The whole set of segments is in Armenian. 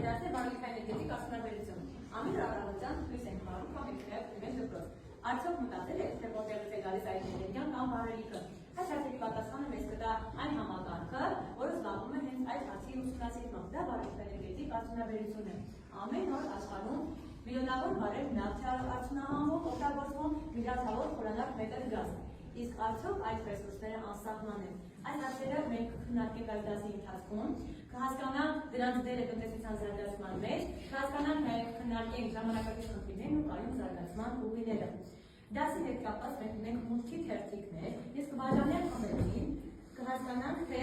վերացնել բարոյական կասնաբերություն։ Ամեն առավոտյան ցույց ենք տալու կամ մեր դպրոց։ Արդյոք մտածել եք, թե որտեղից է գալիս այդ էներգիան կամ բարելիքը։ Այս հարցերի պատասխանը մեզ կտա այն համակարգը, որը զբաղվում է հենց այդ հարցի ուսումնասիրմամբ։ Դա բարոյական կասնաբերություն է։ Ամեն օր աշխարհում միլիոնավոր բարել նավթ արդյունահանվում, օգտագործվում միջազգավոր խորանարդ մետր գազ։ Իսկ արդյոք այդ ռեսուրսները անսահման են։ Այս հարցերը մենք քննարկենք այդ դասի ընթացքում, կհասկանանք դրանց դերը տնտեսության զարգացման մեջ, կհասկանանք նաև քննարկենք ժամանակակից խնդիրներն ու կայուն զարգացման ուղիները։ Դասի հետ կապված մենք ունենք մուտքի թերթիկներ, ես կբաժանեմ խմբերին, կհասկանանք, թե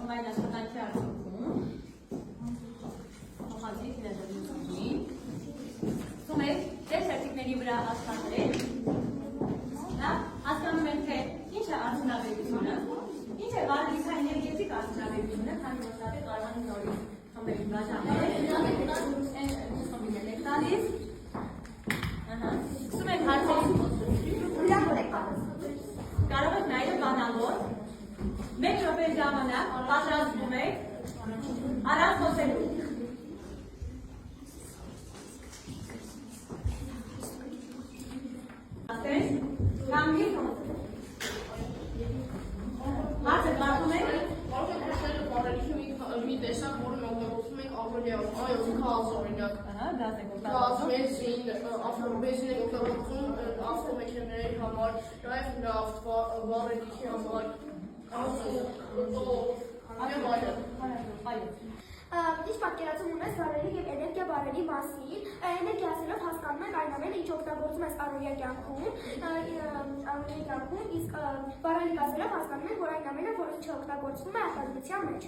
խմբային աշխատանքի արդյունքում փոխանցի ֆինանսավորումի սումեր դեր թերթիկների վրա աշխատել, հասկանում ենք, թե ինչ է արդյունաբերությունը, ինչ է բարելիքաէներգետիկ արդյունաբերությունը, քանի որ շատ է կարողանում նորից խմբերին բաժանել, խմբիներ եք տալիս, սկսում եք հարցերին, կարող եք նաև բանալով, մեկ րոպե ժամանակ պատրաստվում եք առանց խոսելու։ Հարցը կարդում եք։ Կարող եք խոսել բարելիքի մի տեսակ, որն օգտագործում ենք ավելիանում, այո, գազ օրինակ։ Գազ եք Գազ, բենզին, բենզին եք օգտագործում ավտոմեքենաների համար, նաև նավթ, բարելիքի համար, Ինչ պատկերացում ունես բարելիք և էներգիա բարելի մասին, էներգիա ասելով հասկանում ենք այն ամենը, ինչ օգտագործում ես առօրյա կյանքում, իսկ բարելիք ասելով հասկանում ենք, որ այն ամենը, որ ինչը օգտագործվում է արտադրության մեջ։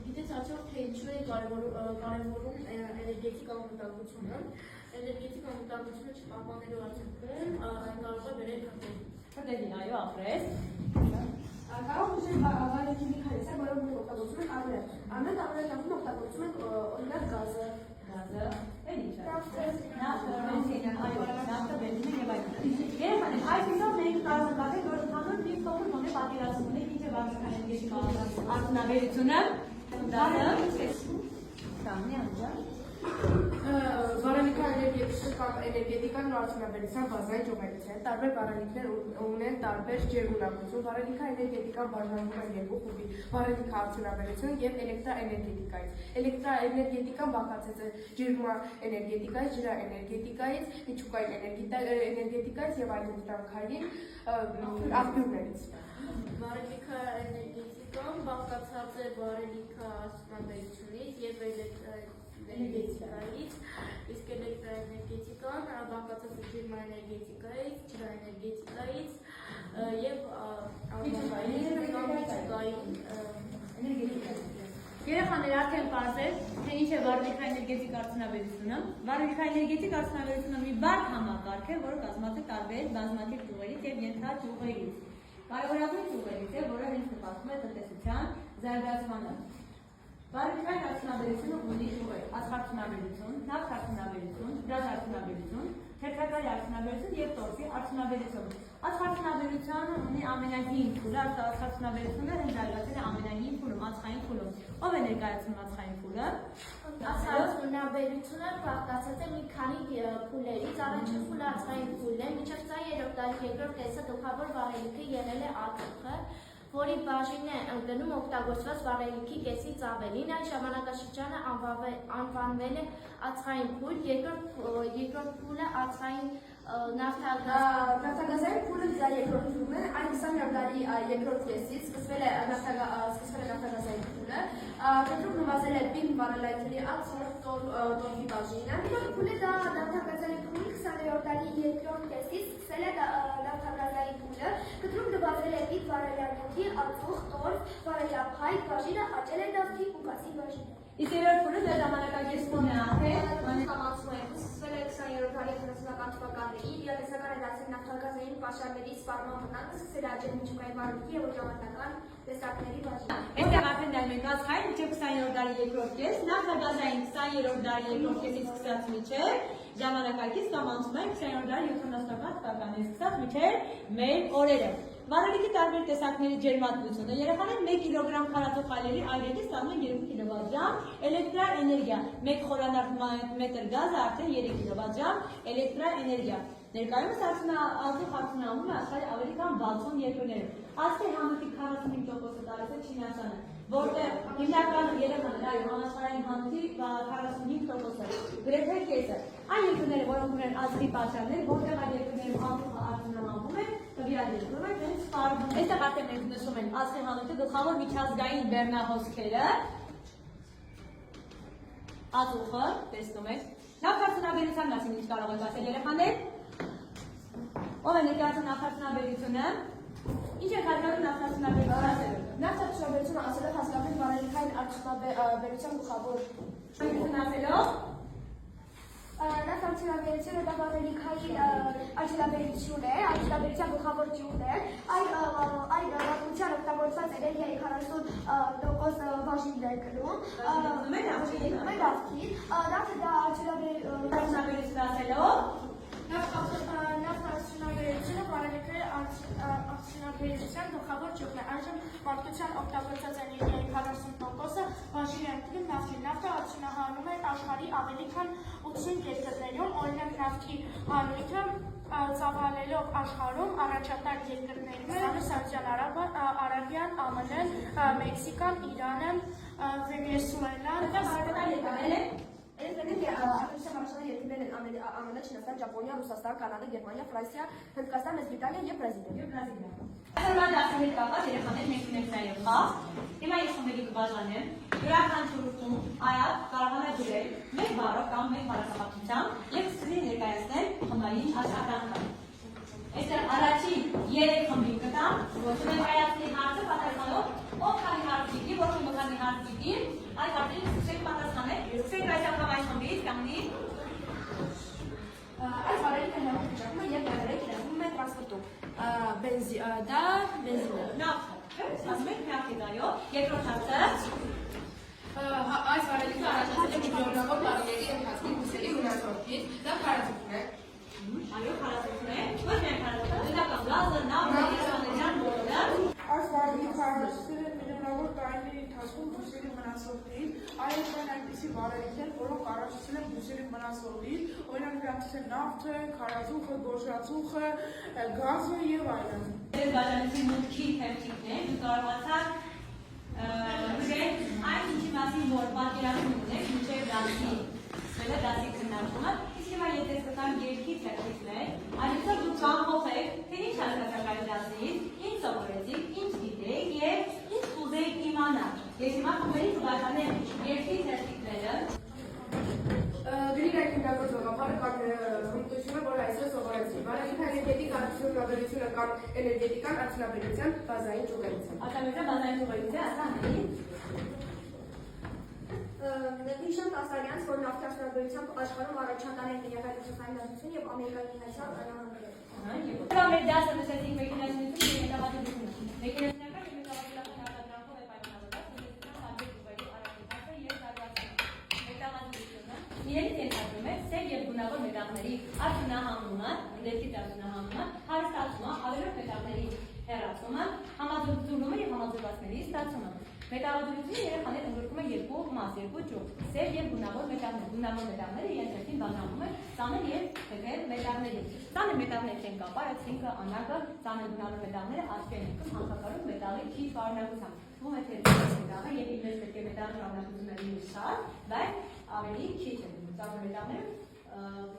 Գիտես արդյոք թե ինչու է կարևորում էներգետիկ անվտանգությունը, էներգետիկ անվտանգությունը չպահպանելու արդյունքում այն կարող է բերել Խնդերի, այո, ապրես։ Կարող ուժեր բարելիքի մի քանի տեսակ, որոնք մենք օգտագործում ենք առօրյա։ Ամեն առօրյա կյանքում օգտագործում ենք օրինակ գազը, Էլ ինչ է։ նավթը, բենզինը, այո, նավթը, բենզինը եւ այլն։ Երեխաներ, այսպիսով մենք կարող ենք ասել, որ ընդհանուր մի փոքր բան է պատկերացնում ունենք ինչ է բարոյական արդյունաբերությունը։ Բարելիքաէներգետիկան ու արդյունաբերության բազային ճյուղերից են, տարբեր բարելիքներ ունեն տարբեր ջերմունակություն, բարելիքաէներգետիկան բաժանվում է երկու խմբի, բարելիքաարդյունաբերություն եւ էլեկտրաէներգետիկայից։ Էլեկտրաէներգետիկան բաղկացած է ջերմաէներգետիկայից, ջրաէներգետիկայից, միջուկային էներգետիկայից եւ այլընտրանքային աղբյուրներից։ Բարելիքաէներգետիկան բաղկացած է բարելիքաարդյունաբերությունից եւ էներգետիկայից, իսկ էլեկտրաէներգետիկան բաղկացած է ջերմաէներգետիկայից, ջրաէներգետիկայից եւ միջուկային էներգետիկայից։ Երեխաներ արդեն պարզել, թե ինչ է բարելիքաէներգետիկ արդյունաբերությունը։ Բարելիքաէներգետիկ արդյունաբերությունը մի բարդ համակարգ է, որը կազմված է տարբեր բազմաթիվ ճյուղերից եւ ենթաճյուղերից։ Կարևորագույն ճյուղերից է, որը հենց նպաստում է տնտեսության զարգացմանը։ Բարելիքային արդյունաբերությունը ունի ճյուղեր՝ ածխարդյունաբերություն, նավթարդյունաբերություն, գազարդյունաբերություն, թերթակալի արդյունաբերություն եւ տորֆի արդյունաբերություն։ Ածխարդյունաբերությունը ունի ամենահին փուլը, ածխարդյունաբերությունը հենց զարգացել է ամենահին փուլում, ածխային փուլում։ Ով է ներկայացնում ածխային փուլը։ Ածխարդյունաբերությունը բաղկացած է մի քանի փուլերից, առաջին փուլը ածխային փուլն է, մինչև 20-րդ դարի երկրորդ կեսը գլխավոր բարելիքը եղել է ածուխը, որի բաժին է ընկնում օգտագործված բարելիքի կեսից ավելին, այն ժամանակաշրջանը անվանվել է ածխային փուլ, երկրորդ փուլը ածխային նավթագազային փուլը դա երկրորդ փուլն է, այն 20-րդ դարի երկրորդ կեսից սկսվել է նավթագազային փուլը, կտրուկ նվազել է պինդ բարելայթերի ածխորդ տորֆի բաժինը, երկրորդ փուլը դա նավթագազային փուլ 20-րդ դարի երկրորդ կեսից սկսել է նավթագազային փուլը, կտրուկ նվազել է պինդ բարելայթերի ածուխ, տորֆ, բարելափայտ բաժինը, աճել է նավթի ու գազի բաժինը։ Իսկ երրորդ փուլը դա ժամանակակից փուլն է, Սկսվել է 20-րդ դարի 90-ական թվականներին, իրատեսական է դարձել նավթագազային պաշարների սպառման վտանգը, սկսել է աճել միջուկային բարելիքի և օժանդակական տեսակների բաժինը։ Այստեղ արդեն դառնում ենք ածխային, մինչև 20-րդ դարի երկրորդ կես, նավթագազային 20-րդ դարի երկրորդ կեսից սկսած մինչև ժամանակակից կամ անցում ենք 20-րդ դարի 70-ական թվականներից սկսած մինչև մեր օրերը։ Վարելիքի տարբեր տեսակների ջերմատվությունը երեխաները 1 կիլոգրամ քառակուսի խայլերի այրերի ստանում են 2 կիլովատժամ, էլեկտրաէներգիա 1 խորանարդ գազը արդեն 3 կիլովատժամ էլեկտրաէներգիա։ Ներկայումս արդյունահանվում է աշխարհի ավելի քան 60 երկրներում։ Ազգի համակի 45%-ը տարած է Չինաստանը, որտեղ հիմնական երեխաները համաշխարհային համակի 45%-ը, գրեթե կեսը։ Այն երկրները, որոնք ունեն ազգի պաշարներ, որտեղ այդ երկրներում ամբողջ արդյունահանվում է, տվյալ երկրում է դրանց սպառվում։ Այստեղ արդեն մենք նշում ենք ազգի համակի գլխավոր միջազգային բեռնահոսքերը։ Ածուխը, տեսնում եք։ Նավթարդյունաբերության մասին ինչ կարող եք ասել երեխաներ։ Ով է ներկայացնում նավթարդյունաբերությունը։ Ինչ է հարկավոր նավթարդյունաբերությունը։ Նավթարդյունաբերությունը ասել է հասկանում վարելիքային արդյունաբերության գլխավոր ասելով Նավթարդյունաբերությունը դա վարելիքային արդյունաբերություն է, արդյունաբերության գլխավոր ճյուղն է, այն ռազմության օգտագործված էներգիայի 40% բաժինն է կրում։ Նավթը դա արդյունաբերություն ասելով Նավթարդյունաբերությունը վարելիքների արդյունաբերության գլխավոր ճյուղն է։ Այժմ մարդկության օգտագործած էներգիայի 40%-ը բաժին է ընկնում նավթին։ Նավթը արդյունահանում է աշխարհի ավելի քան 80 երկրներում, օրինակ նավթի հանույթը ծավալելով աշխարհում առաջատար երկրներում են Սաուդյան Արաբիան, ԱՄՆ-ն, Մեքսիկան, Իրանը, Վենեսուելան, ԱՄՆ, Չինաստան, Ճապոնիա, Ռուսաստան, Կանադա, Գերմանիա, Ֆրանսիա, Հնդկաստան, Մեծ Բրիտանիա եւ Բրազիլիա։ Այսօր դասերի կապած երեխաներ մենք ունենք նաև խաղ։ Հիմա ես խմբերի կբաժանեմ։ Յուրաքանչյուրում այատ կարողանա գրել մեկ բառով կամ մեկ բառակապակցությամբ եւ սկսի ներկայացնել խմբային աշխատանքը։ Այստեղ առաջին 3 խմբին կտամ, որ ներկայացնի հարցը պատասխանող ով քանի հարց գիտի, ոչ մի քանի հարց գիտի, այդ հարցին սկսեք պատասխանել։ Սկսենք այս ակամային խմբից կանգնի։ Այս վարելիքը հեղուկ վիճակում է եւ վարելիքը իրացվում է տրանսպորտում։ Դա բենզին է։ Նավթը, ասում եք նավթի դայո, երկրորդ հարցը։ այս վարելիքը առաջացել է միլիոնավոր տարիների ընթացքում բուսերի վնասորդից, դա քարացություն է։ Այո, քարացություն է։ Ոչ միայն քարացություն, դա կամ գազը, նավթը, երեխաներյան բոլորը։ Այս վարելիքը առաջացել է միլիոնավոր տարիների ընթացքում բուսերի վնասորդից, այլ կան այնպիսի վարելիքներ, որոնք առաջացել են բուսերի վնասորդից, օրինակ դրանցից են նավթը, քարածուխը, գորշածուխը, գազը եւ այլն։ Բաժանեցի մուտքի թերթիկներ, դու կարողացար գրել այն ինչի մասին, որ պատկերացնում ունեք, մինչև դասի, դասի քննարկումը, իսկ հիմա եթե սկսան երկի թերթիկներ, այդպես դու կանխոխեք, թե ինչ հասկացաք այդ դասից, ինչ սովորեցիք, ինչ գիտեք եւ ինչ ուզեիք իմանալ։ Ես հիմա խմբերի կբաժանեմ երկի թերթիկները։ Գրիր այդ հիմնական ճանապարհը կամ հմտությունը, որ այսօր սովորեցի։ Վարելիքը էներգետիկ արդյունաբերությունը կամ էներգետիկան արդյունաբերության բազային ճյուղերից է։ Արտադրության բազային ճյուղերից է, ասա Հիշան Տասարյանց, որ նավթարդյունաբերությամբ աշխարհում առաջատար են Միացյալ Նահանգները եւ Ամերիկայի Միացյալ Նահանգները։ Դա մեր դասը նշեցինք մեքենայացնություն եւ մետաղադրություն։ Մեքենայացնական եւ մետաղադրական արտադրանքով է պայմանավորված տնտեսական հարցերի առաքելքը եւ զարգացումը։ Մետաղադրությունը իրենից ենթադրում է սև եւ գունավոր մետաղների արդյունահանումը, ներքից արդյունահանումը, հարստացումը, ավելորդ մետաղների հեռացումը, համաձուլումը եւ համաձուլվածքների ստացումը։ Մետաղադրությունը երեխաները ընդգրկում է երկու մաս, երկու ճյուղ, սև եւ գունավոր մետաղներ։ Գունավոր մետաղները իրենց ներքին բաժանվում են ծանր եւ թեթև մետաղների։ Ծանր մետաղներ են կապար, այդ ցինկը, անակը, ծանր գունավոր մետաղները աչքի են ընկնում հանքակարում մետաղի քիչ պարունակությամբ։ Թվում է թե մետաղը եւ իր մեջ պետք է մետաղի պարունակությունը լինի շատ, բայց ավելի քիչ է։ Ծանր մետաղները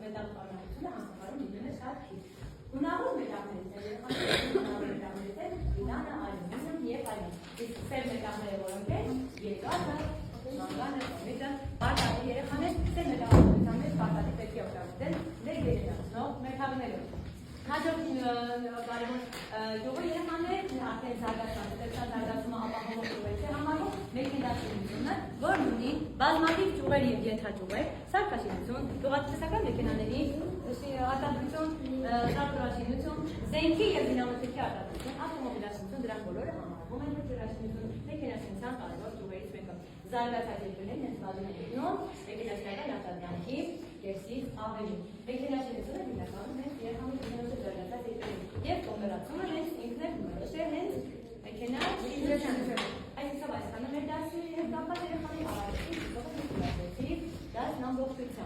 մետաղի պարունակությունը հանքակարում լինում է շատ քիչ։ Գունավոր մետաղներից է իրանը, այլն եւ այլն։ Իսկ սև մետաղները որոնք են երկաթը, մանգանը, կոմետը, բարտատի երեխաներ, սև մետաղադրության մեջ բարտատի պետք է օգտագործել դերգերացնող մետաղներով։ Հաջորդ կարևոր ճյուղը երեխաներ արդեն զարգացման, տնտեսական զարգացումը ապահովող ճյուղերից է համարվում մեքենայացությունը, որն ունի բազմաթիվ ճյուղեր եւ ենթաճյուղեր, սարքաշինություն, գյուղատնտեսական մեքենաների արտադրություն, տրակտորաշինություն, զենքի եւ դինամոթիկի արտադրություն, ավտոմոբիլաշինություն, դրանք բոլորը համարվում են մեքենայացություն, մեքենայացության կարևոր ճյուղերից մեկը։ Զարգացած երկրներն են բաժին են գնում մեքենայական արտադրանքի կեսից ավելի։ Մեքենայացությունը հիմնականում հենց երեխաների զարգացած երկրներում Եվ կոմբերացումը հենց ինքն է բնորոշ է հենց մեքենա ինքնության։ Այսինքն այսքանը մեր դասի հետ կապված երեխաների առավոտի դասն ամբողջությամբ։